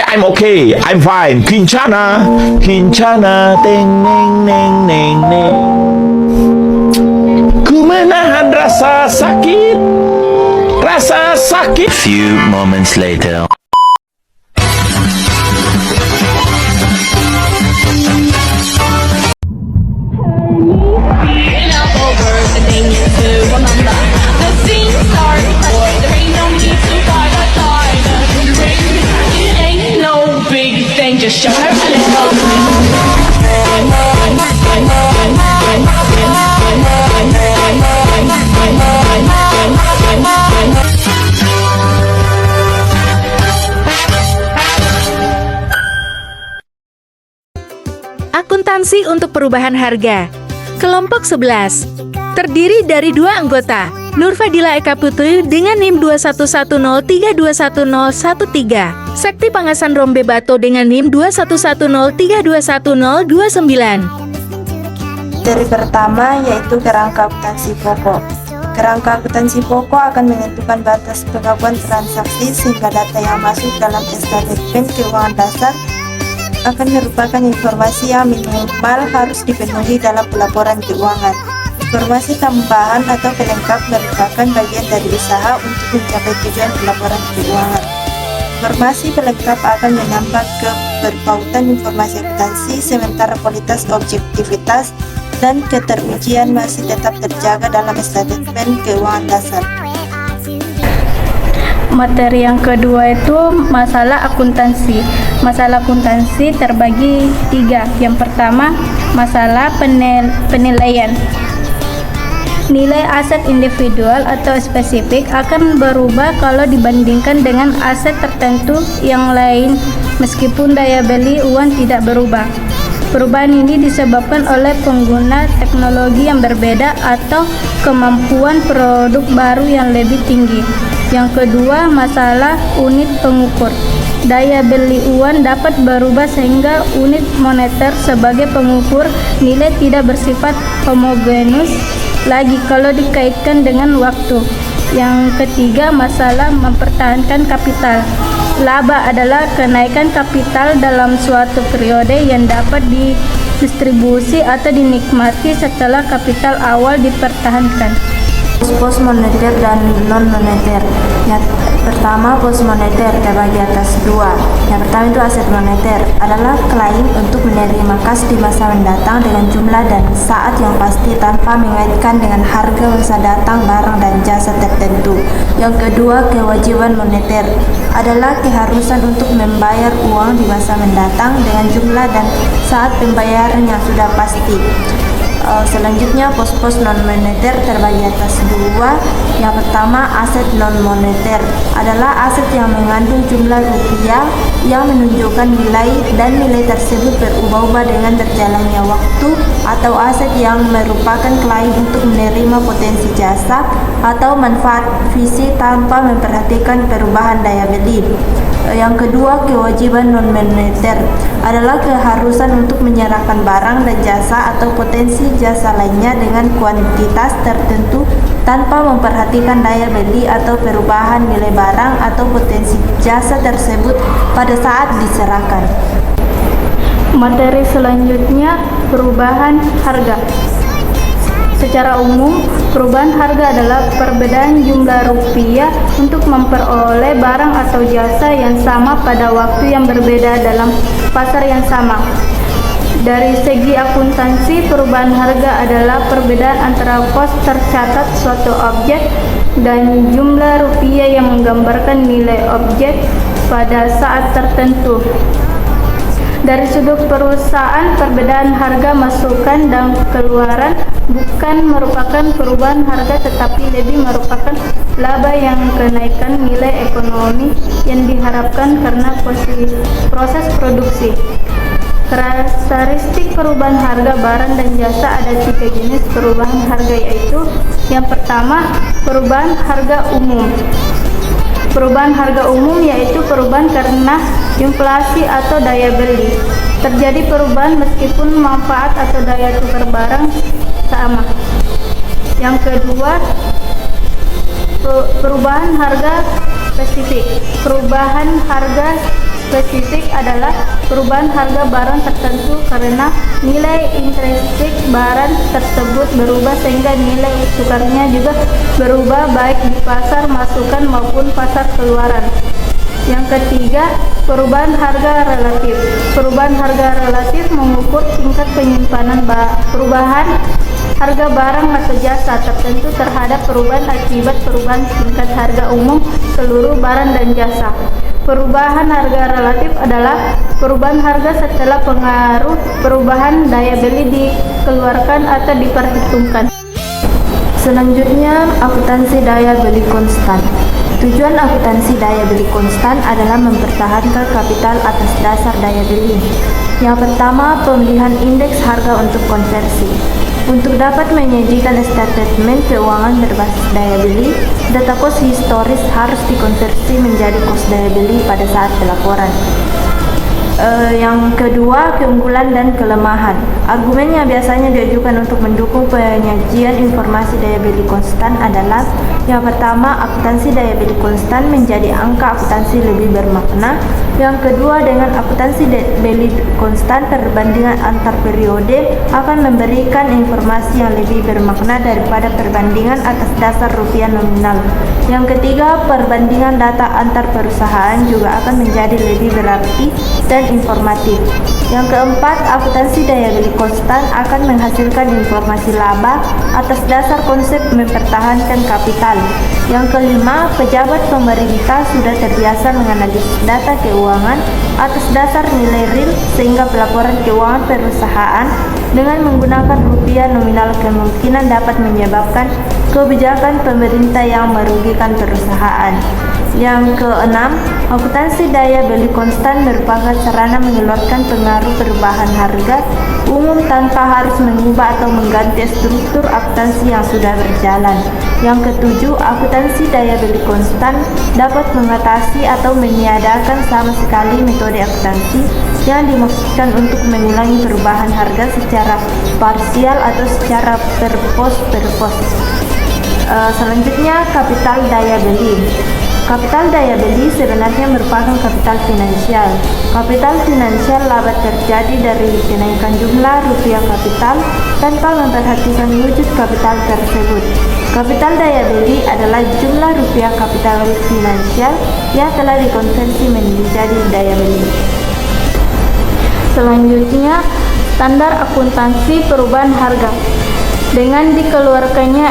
I'm okay. I'm fine. Kincana. Kincana. Teng neng neng neng neng. Ku menahan rasa sakit. Rasa sakit. Few moments later. Over the things to remember. The scene starts, boy. There ain't no need to fight a side. It ain't no big thing. Just show her a little. Akuntansi untuk perubahan harga. Kelompok 11 terdiri dari 2 anggota, Nur Fadila Eka Putri dengan NIM 2110321013, Sekti Pangasan Rombe Bato dengan NIM 2110321029. Materi pertama yaitu kerangka akuntansi pokok. Kerangka akuntansi pokok akan menentukan batas pengakuan transaksi sehingga data yang masuk dalam statement keuangan dasar akan merupakan informasi yang minimal harus dipenuhi dalam pelaporan keuangan. Informasi tambahan atau pelengkap merupakan bagian dari usaha untuk mencapai tujuan pelaporan keuangan. Informasi pelengkap akan menambah keberpautan informasi akuntansi, sementara kualitas, objektivitas, dan keterujian masih tetap terjaga dalam statement keuangan dasar. Materi yang kedua itu masalah akuntansi. Masalah akuntansi terbagi 3. Yang pertama, masalah penilaian. Nilai aset individual atau spesifik akan berubah kalau dibandingkan dengan aset tertentu yang lain meskipun daya beli uang tidak berubah. Perubahan ini disebabkan oleh pengguna teknologi yang berbeda atau kemampuan produk baru yang lebih tinggi. Yang kedua, masalah unit pengukur. Daya beli uang dapat berubah sehingga unit moneter sebagai pengukur nilai tidak bersifat homogenus lagi kalau dikaitkan dengan waktu. Yang ketiga, masalah mempertahankan kapital. Laba adalah kenaikan kapital dalam suatu periode yang dapat didistribusi atau dinikmati setelah kapital awal dipertahankan. Pos moneter dan non moneter. Yang pertama, pos moneter terbagi atas 2. Yang pertama itu aset moneter adalah klaim untuk menerima kas di masa mendatang dengan jumlah dan saat yang pasti tanpa mengaitkan dengan harga masa datang barang dan jasa tertentu. Yang kedua, kewajiban moneter adalah keharusan untuk membayar uang di masa mendatang dengan jumlah dan saat pembayaran yang sudah pasti. Selanjutnya, pos-pos non-moneter terbagi atas 2. Yang pertama, aset non-moneter adalah aset yang mengandung jumlah rupiah yang menunjukkan nilai dan nilai tersebut berubah-ubah dengan berjalannya waktu, atau aset yang merupakan klaim untuk menerima potensi jasa atau manfaat visi tanpa memperhatikan perubahan daya beli. Yang kedua, kewajiban non-moneter adalah keharusan untuk menyerahkan barang dan jasa atau potensi jasa lainnya dengan kuantitas tertentu tanpa memperhatikan daya beli atau perubahan nilai barang atau potensi jasa tersebut pada saat diserahkan. Materi selanjutnya, perubahan harga. Secara umum, perubahan harga adalah perbedaan jumlah rupiah untuk memperoleh barang atau jasa yang sama pada waktu yang berbeda dalam pasar yang sama. Dari segi akuntansi, perubahan harga adalah perbedaan antara kos tercatat suatu objek dan jumlah rupiah yang menggambarkan nilai objek pada saat tertentu. Dari sudut perusahaan, perbedaan harga masukan dan keluaran bukan merupakan perubahan harga tetapi lebih merupakan laba yang kenaikan nilai ekonomi yang diharapkan karena proses produksi. Karakteristik perubahan harga barang dan jasa ada 3 jenis perubahan harga, yaitu yang pertama, perubahan harga umum. Perubahan harga umum yaitu perubahan karena inflasi atau daya beli. Terjadi perubahan meskipun manfaat atau daya tukar barang sama. Yang kedua, perubahan harga spesifik. Perubahan harga spesifik adalah perubahan harga barang tertentu karena nilai intrinsik barang tersebut berubah sehingga nilai tukarnya juga berubah baik di pasar masukan maupun pasar keluaran. Yang ketiga, perubahan harga relatif. Perubahan harga relatif mengukur tingkat penyimpanan perubahan harga barang atau jasa tertentu terhadap perubahan akibat perubahan tingkat harga umum seluruh barang dan jasa. Perubahan harga relatif adalah perubahan harga setelah pengaruh perubahan daya beli dikeluarkan atau diperhitungkan. Selanjutnya, akuntansi daya beli konstan. Tujuan akuntansi daya beli konstan adalah mempertahankan kapital atas dasar daya beli. Yang pertama, pemilihan indeks harga untuk konversi. Untuk dapat menyajikan statement keuangan berbasis daya beli, data kos historis harus dikonversi menjadi kos daya beli pada saat pelaporan. Yang kedua, keunggulan dan kelemahan. Argumen yang biasanya diajukan untuk mendukung penyajian informasi daya beli konstan adalah: yang pertama, akuntansi daya beli konstan menjadi angka akuntansi lebih bermakna. Yang kedua, dengan akuntansi daya beli konstan, perbandingan antar periode akan memberikan informasi yang lebih bermakna daripada perbandingan atas dasar rupiah nominal. Yang ketiga, perbandingan data antar perusahaan juga akan menjadi lebih berarti dan informatif. Yang keempat, akuntansi daya beli konstan akan menghasilkan informasi laba atas dasar konsep mempertahankan kapital. Yang kelima, pejabat pemerintah sudah terbiasa menganalisis data keuangan atas dasar nilai real sehingga pelaporan keuangan perusahaan dengan menggunakan rupiah nominal kemungkinan dapat menyebabkan kebijakan pemerintah yang merugikan perusahaan. Yang keenam, akuntansi daya beli konstan merupakan sarana mengeluarkan pengaruh perubahan harga umum tanpa harus mengubah atau mengganti struktur akuntansi yang sudah berjalan. Yang ketujuh, akuntansi daya beli konstan dapat mengatasi atau meniadakan sama sekali metode akuntansi yang dimaksudkan untuk mengulangi perubahan harga secara parsial atau secara per pos. Selanjutnya, kapital daya beli. Kapital daya beli sebenarnya merupakan kapital finansial. Kapital finansial laba terjadi dari kenaikan jumlah rupiah kapital tanpa memperhatikan wujud kapital tersebut. Kapital daya beli adalah jumlah rupiah kapital finansial yang telah dikonversi menjadi daya beli. Selanjutnya, standar akuntansi perubahan harga. Dengan dikeluarkannya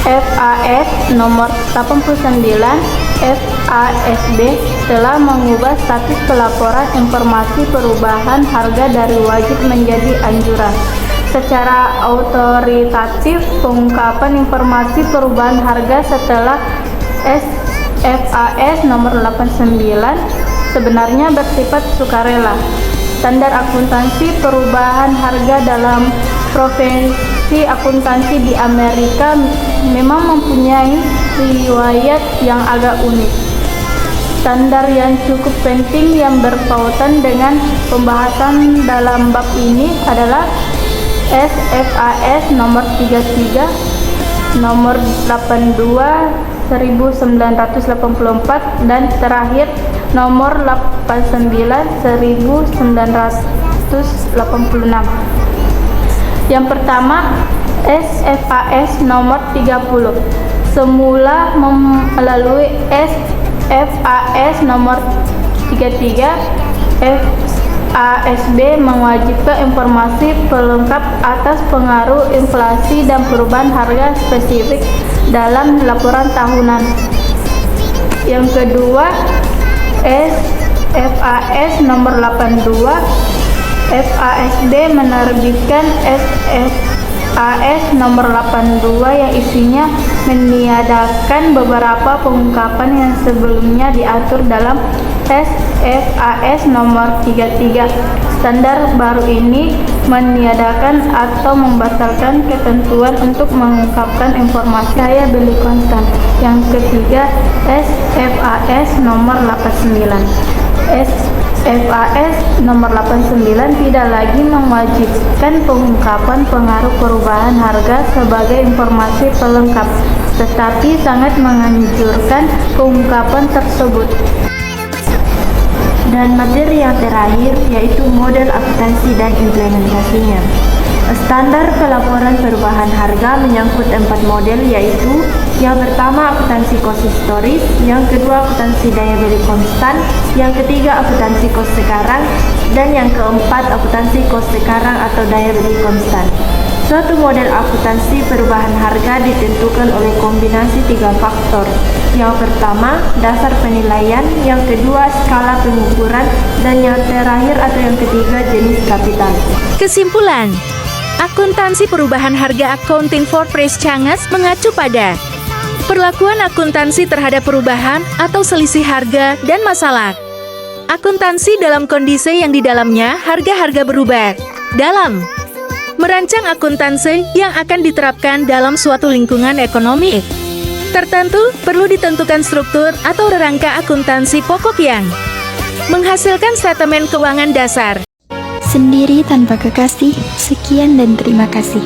FAS nomor 89, FASB telah mengubah status pelaporan informasi perubahan harga dari wajib menjadi anjuran. Secara autoritatif, pengungkapan informasi perubahan harga setelah FAS nomor 89 sebenarnya bersifat sukarela. Standar akuntansi perubahan harga dalam profesi akuntansi di Amerika memang mempunyai riwayat yang agak unik. Standar yang cukup penting yang berpautan dengan pembahasan dalam bab ini adalah SFAS nomor 33, nomor 82 1984 dan terakhir nomor 89 1986. Yang pertama, SFAS nomor 30 semula melalui SFAS nomor 33. FASB mewajibkan informasi pelengkap atas pengaruh inflasi dan perubahan harga spesifik dalam laporan tahunan. Yang kedua, SFAS nomor 82. FASB menerbitkan SFAS nomor 82 yang isinya meniadakan beberapa pengungkapan yang sebelumnya diatur dalam SFAS nomor 33. Standar baru ini meniadakan atau membatalkan ketentuan untuk mengungkapkan informasi daya beli konstan. Yang ketiga, SFAS nomor 89. SFAS nomor 89 tidak lagi mewajibkan pengungkapan pengaruh perubahan harga sebagai informasi pelengkap, tetapi sangat menganjurkan pengungkapan tersebut. Dan materi yang terakhir yaitu model akuntansi dan implementasinya. Standar pelaporan perubahan harga menyangkut 4 model yaitu yang pertama akuntansi kos historis, yang kedua akuntansi daya beli konstan, yang ketiga akuntansi kos sekarang, dan yang keempat akuntansi kos sekarang atau daya beli konstan. Suatu model akuntansi perubahan harga ditentukan oleh kombinasi 3 faktor. Yang pertama, dasar penilaian, yang kedua skala pengukuran, dan yang terakhir atau yang ketiga jenis kapital. Kesimpulan, akuntansi perubahan harga Accounting for Price Changes mengacu pada perlakuan akuntansi terhadap perubahan atau selisih harga dan masalah. Akuntansi dalam kondisi yang di dalamnya harga-harga berubah. Dalam merancang akuntansi yang akan diterapkan dalam suatu lingkungan ekonomi tertentu, perlu ditentukan struktur atau rangka akuntansi pokok yang menghasilkan statement keuangan dasar. Sendiri tanpa kekasih. Sekian dan terima kasih.